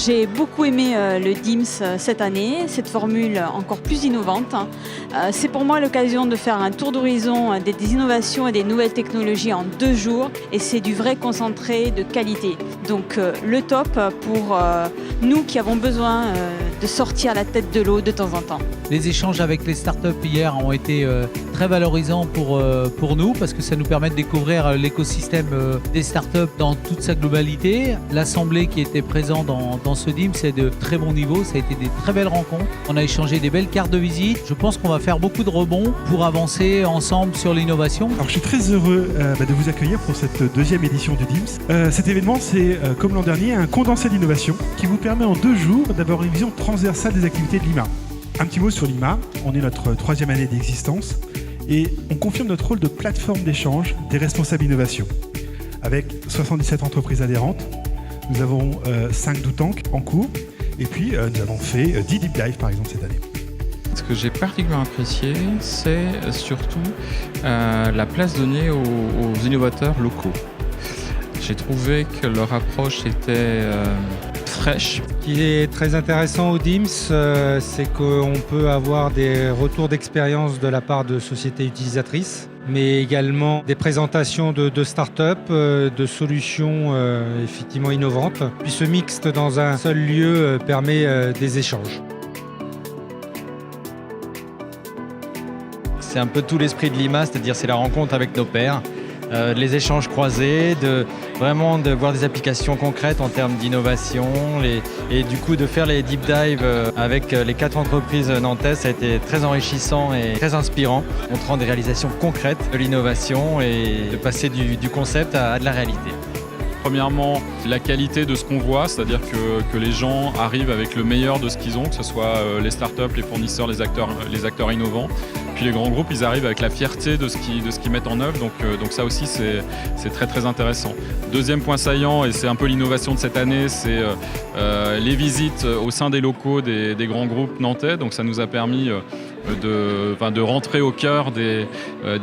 J'ai beaucoup aimé le DIMS cette année, cette formule encore plus innovante. C'est pour moi l'occasion de faire un tour d'horizon des innovations et des nouvelles technologies en 2 jours, et c'est du vrai concentré de qualité. Donc le top pour nous qui avons besoin de sortir la tête de l'eau de temps en temps. Les échanges avec les startups hier ont été très valorisants pour nous parce que ça nous permet de découvrir l'écosystème des startups dans toute sa globalité. L'assemblée qui était présente dans ce DIMS, c'est de très bon niveau, ça a été des très belles rencontres. On a échangé des belles cartes de visite. Je pense qu'on va faire beaucoup de rebonds pour avancer ensemble sur l'innovation. Alors je suis très heureux de vous accueillir pour cette 2e édition du DIMS. Cet événement, c'est comme l'an dernier, un condensé d'innovation qui vous permet en 2 jours d'avoir une vision transversale des activités de l'IMA. Un petit mot sur l'IMA, on est notre 3e année d'existence et on confirme notre rôle de plateforme d'échange des responsables innovation. Avec 77 entreprises adhérentes, nous avons 5 do tanks en cours et puis nous avons fait 10 deep dives par exemple cette année. Ce que j'ai particulièrement apprécié, c'est surtout la place donnée aux innovateurs locaux. J'ai trouvé que leur approche était fraîche. Ce qui est très intéressant au DIMS, c'est qu'on peut avoir des retours d'expérience de la part de sociétés utilisatrices, mais également des présentations de start-up, de solutions effectivement innovantes. Puis ce mixte dans un seul lieu permet des échanges. C'est un peu tout l'esprit de l'IMA, c'est-à-dire c'est la rencontre avec nos pairs, les échanges croisés, vraiment de voir des applications concrètes en termes d'innovation et du coup de faire les deep dives avec les 4 entreprises nantaises, ça a été très enrichissant et très inspirant, montrant des réalisations concrètes de l'innovation et de passer du concept à de la réalité. Premièrement, la qualité de ce qu'on voit, c'est-à-dire que les gens arrivent avec le meilleur de ce qu'ils ont, que ce soit les startups, les fournisseurs, les acteurs innovants. Puis les grands groupes, ils arrivent avec la fierté de ce qu'ils mettent en œuvre, donc ça aussi c'est très très intéressant. Deuxième point saillant, et c'est un peu l'innovation de cette année, c'est les visites au sein des locaux des grands groupes nantais, donc ça nous a permis de rentrer au cœur des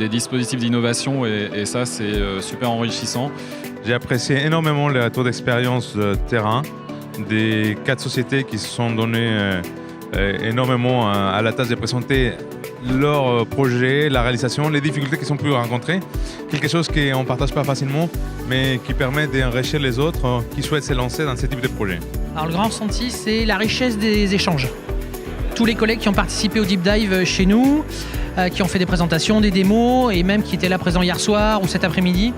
dispositifs d'innovation et ça c'est super enrichissant. J'ai apprécié énormément les retours d'expérience de terrain des 4 sociétés qui se sont données énormément à la tâche de présenter leur projet, la réalisation, les difficultés qu'ils ont pu rencontrer. Quelque chose qu'on ne partage pas facilement, mais qui permet d'enrichir les autres qui souhaitent se lancer dans ce type de projet. Alors le grand ressenti, c'est la richesse des échanges. Tous les collègues qui ont participé au Deep Dive chez nous, qui ont fait des présentations, des démos, et même qui étaient là présents hier soir ou cet après-midi,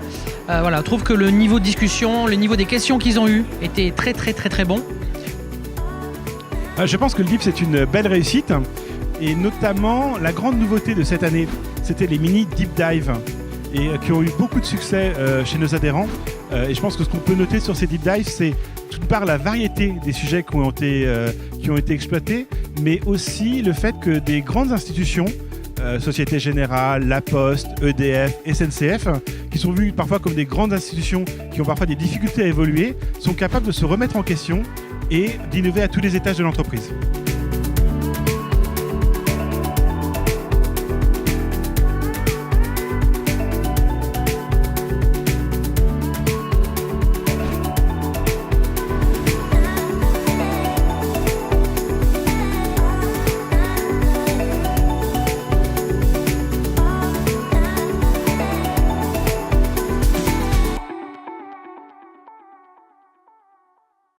je trouve que le niveau de discussion, le niveau des questions qu'ils ont eues était très très très très bon. Je pense que le DIMS c'est une belle réussite et notamment la grande nouveauté de cette année, c'était les mini deep dive et qui ont eu beaucoup de succès chez nos adhérents. Et je pense que ce qu'on peut noter sur ces deep dives, c'est d'une part la variété des sujets qui ont été exploités, mais aussi le fait que des grandes institutions, Société Générale, La Poste, EDF, SNCF, qui sont vues parfois comme des grandes institutions qui ont parfois des difficultés à évoluer, sont capables de se remettre en question et d'innover à tous les étages de l'entreprise.